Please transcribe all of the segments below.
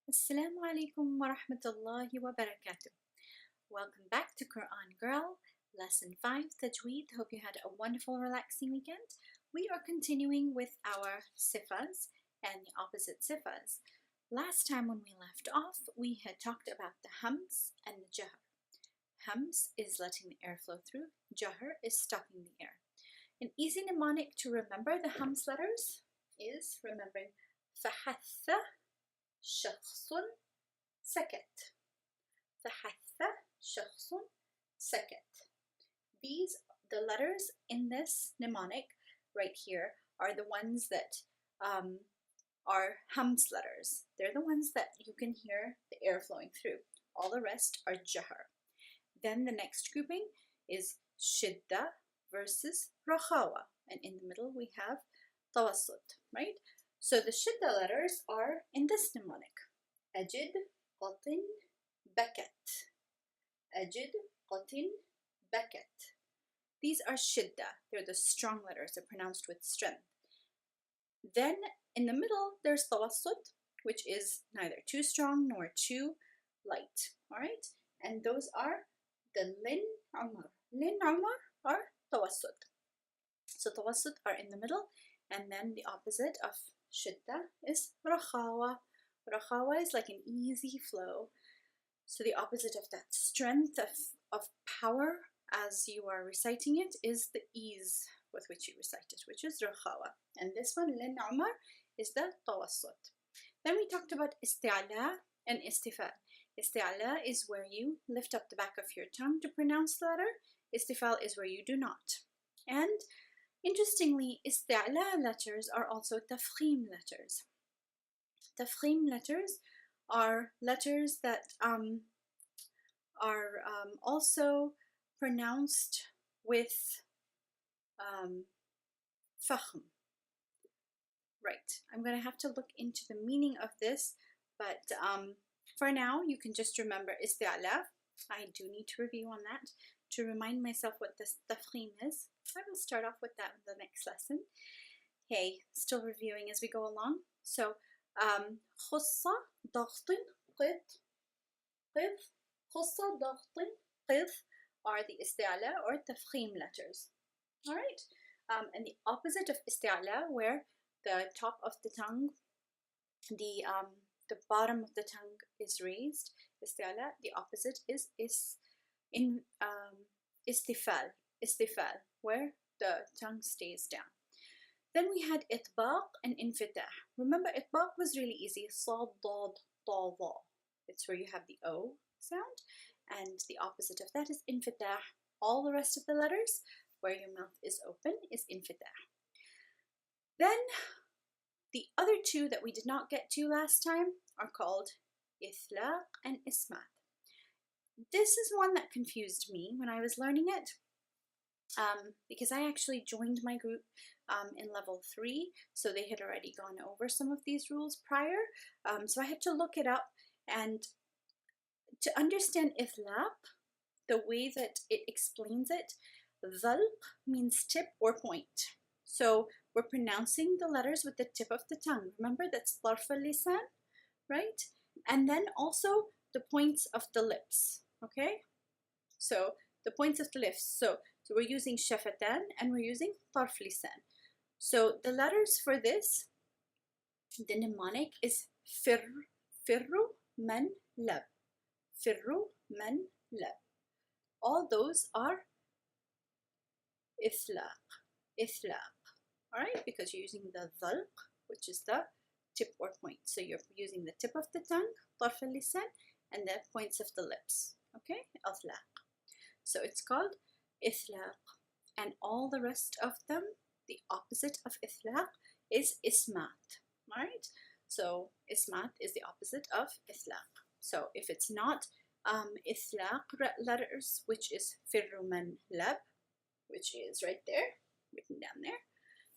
Assalamu alaikum wa rahmatullahi wa barakatuh. Welcome back to Qur'an Girl, Lesson 5, Tajweed. Hope you had a wonderful, relaxing weekend. We are continuing with our sifas and the opposite sifas. Last time when we left off, we had talked about the hums and the jahr. Hums is letting the air flow through. Jahr is stopping the air. An easy mnemonic to remember the hums letters is remembering فحث شخص سكت. فحث شخص سكت. The letters in this mnemonic right here are the ones that are hums letters. They're the ones that you can hear the air flowing through. All the rest are jahr. Then the next grouping is shidda versus rakhawa. And in the middle we have tawassut, right? So the shidda letters are in this mnemonic. Ajid, qatin, bakat. Ajid, qatin, bakat. These are shidda. They're the strong letters. They're pronounced with strength. Then in the middle there's tawassut, which is neither too strong nor too light. All right? And those are the lin umar. Lin umar are tawassut. So tawassut are in the middle, and then the opposite of shidda is rakhawa. Rakhawa is like an easy flow. So the opposite of that strength of power as you are reciting it is the ease with which you recite it, which is rakhawa. And this one, lin umar, is the tawassut. Then we talked about isti'la and istifal. Isti'la is where you lift up the back of your tongue to pronounce the letter. Istifal is where you do not. And interestingly, isti'la letters are also tafkhim letters. Tafkhim letters are letters that are also pronounced with fakhm. Right, I'm going to have to look into the meaning of this, but for now you can just remember isti'la. I do need to review on that to remind myself what this tafkhim is. I will start off with that in the next lesson. Hey, still reviewing as we go along. So, khussa, daghtin, qid, qid, khussa, daghtin, qid are the isti'la or tafkhim letters. All right, and the opposite of isti'la, where the top of the tongue, the bottom of the tongue is raised, isti'la, the opposite is istifal, where the tongue stays down. Then we had itbaq and infitah. Remember, itbaq was really easy. Sad, dad, ta, dha. It's where you have the O sound. And the opposite of that is infitah. All the rest of the letters where your mouth is open is infitah. Then the other two that we did not get to last time are called Ithlaaq and Ismaat. This is one that confused me when I was learning it, because I actually joined my group in level 3, so they had already gone over some of these rules prior, so I had to look it up. And to understand Ithlaaq, the way that it explains it, dhalq means tip or point. So we're pronouncing the letters with the tip of the tongue. Remember, that's tarf al-lisan, right? And then also the points of the lips, okay? So the points of the lips. So we're using shafatan and we're using tarf lisan. So the letters for this, the mnemonic is firru man lab. Firru man lab. All those are ithlaaq. All right, because you're using the dhalq, which is the tip or point. So you're using the tip of the tongue, tarf al-lisan, and the points of the lips. Okay, ithlaaq. So it's called ithlaaq. And all the rest of them, the opposite of ithlaaq is ismaat. All right, so ismaat is the opposite of ithlaaq. So if it's not ithlaaq letters, which is firru man lab, which is right there, written down there,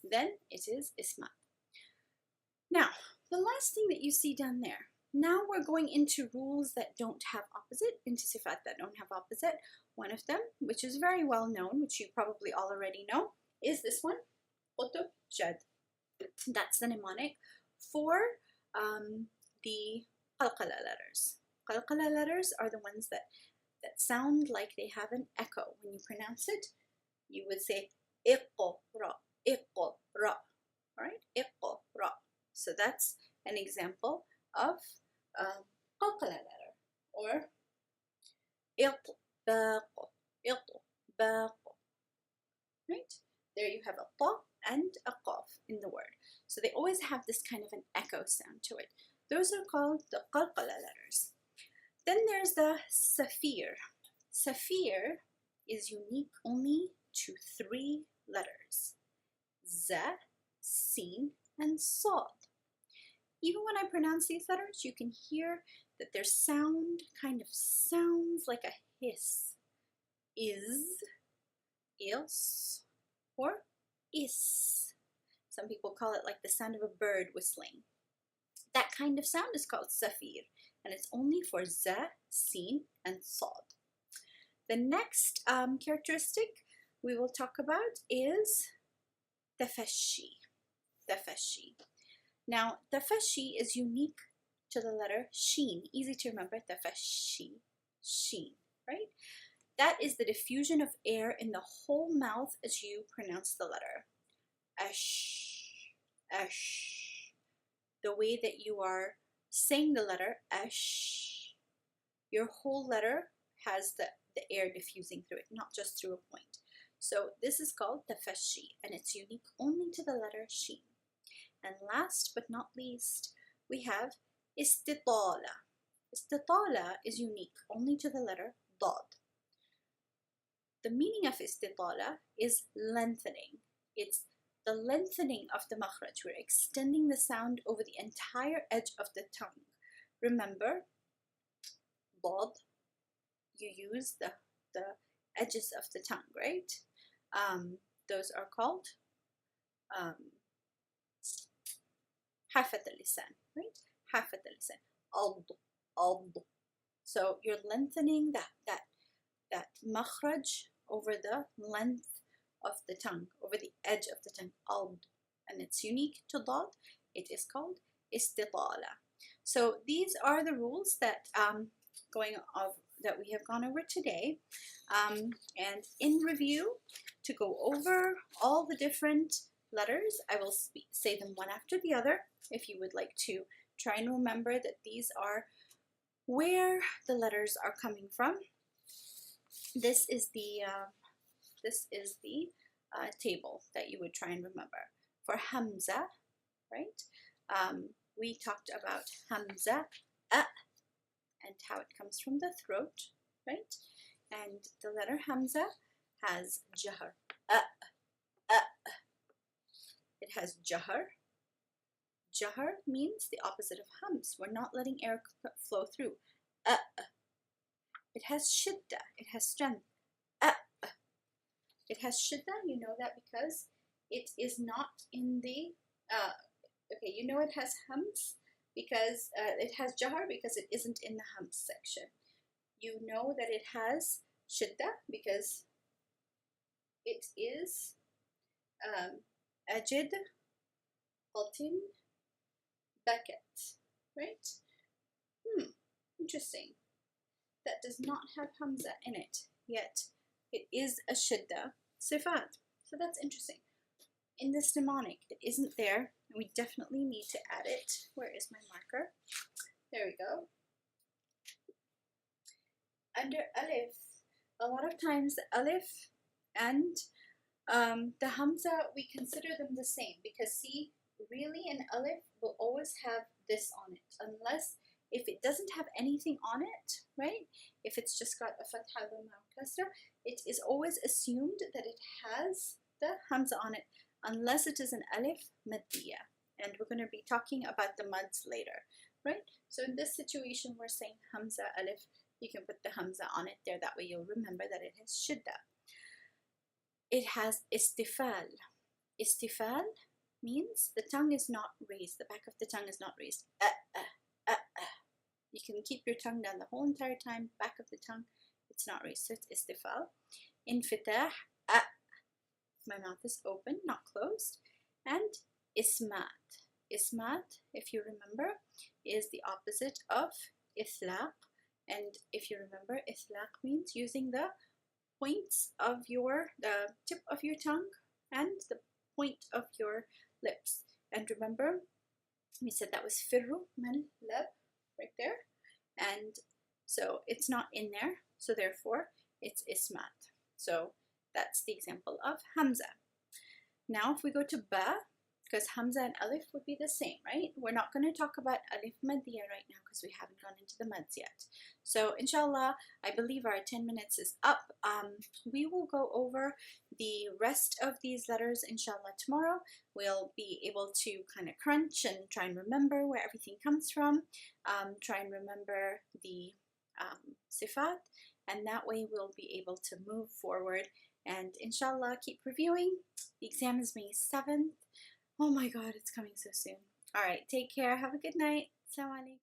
then it is ismaat. Now, the last thing that you see down there, now we're going into rules that don't have opposite, into sifat that don't have opposite. One of them, which is very well known, which you probably all already know, is this one, qutub jad. That's the mnemonic for the qalqala letters. Qalqala letters are the ones that sound like they have an echo. When you pronounce it, you would say iqra, iqra, right? Iqra. So that's an example of qalqala letter. Or itbaq, itbaq, right? There you have a ta and a qaf in the word. So they always have this kind of an echo sound to it. Those are called the qalqala letters. Then there's the safir. Safir is unique only to 3 letters: za, sin, and sad. Even when I pronounce these letters, you can hear that their sound kind of sounds like a hiss. Is, or is. Some people call it like the sound of a bird whistling. That kind of sound is called safir, and it's only for za, sin, and sad. The next characteristic we will talk about is tafashi. Tafashi. Now, tafashi is unique to the letter sheen. Easy to remember, tafashi, sheen, right? That is the diffusion of air in the whole mouth as you pronounce the letter. Ash, ash. The way that you are saying the letter ash, your whole letter has the air diffusing through it, not just through a point. So this is called tafashi, and it's unique only to the letter sheen. And last but not least, we have istitala. Istitala is unique only to the letter dad. The meaning of istitala is lengthening. It's the lengthening of the makhraj. We're extending the sound over the entire edge of the tongue. Remember, dad, you use the edges of the tongue, right? Those are called hafat al-lisan, right? Hafat al-lisan. Ad. So you're lengthening that makhraj over the length of the tongue, over the edge of the tongue. Ad. And it's unique to dad. It is called istitala. So these are the rules that that we have gone over today. And in review, to go over all the different letters, I will say them one after the other. If you would like to try and remember that these are where the letters are coming from. This is the table that you would try and remember. For hamza, right? We talked about hamza, and how it comes from the throat, right? And the letter hamza has jahr, It has jahr. Jahr means the opposite of hams. We're not letting air flow through. It has shidda. It has strength. It has shidda. You know that because it is not in the. Okay, you know it has hams because it has jahr because it isn't in the hams section. You know that it has shidda because it is ajid, qatin, bakat, right? Interesting. That does not have hamza in it, yet it is a shidda sifat. So that's interesting. In this mnemonic, it isn't there, and we definitely need to add it. Where is my marker? There we go. Under alif, a lot of times the alif and the hamza, we consider them the same because see, really an alif will always have this on it, unless if it doesn't have anything on it, right? If it's just got a fatha or kasra, it is always assumed that it has the hamza on it, unless it is an alif maddiya. And we're going to be talking about the mads later, right? So in this situation, we're saying hamza, alif. You can put the hamza on it there. That way you'll remember that it has shidda. It has istifal. Istifal means the tongue is not raised. The back of the tongue is not raised. You can keep your tongue down the whole entire time. Back of the tongue, it's not raised. So it's istifal. Infitah. My mouth is open, not closed. And ismat. Ismaat, if you remember, is the opposite of Ithlaaq. And if you remember, Ithlaaq means using the points of the tip of your tongue and the point of your lips. And remember, we said that was firru min lab, right there. And so it's not in there, so therefore it's Ismaat. So that's the example of Hamza. Now if we go to Ba, because Hamza and Alif would be the same, right? We're not going to talk about Alif Maddiya right now because we haven't gone into the Mads yet. So inshallah, I believe our 10 minutes is up. We will go over the rest of these letters inshallah tomorrow. We'll be able to kind of crunch and try and remember where everything comes from. Try and remember the Sifaat, and that way we'll be able to move forward and inshallah keep reviewing. The exam is May 7th. Oh my god, it's coming so soon. Alright, take care. Have a good night. Assalamu alaikum.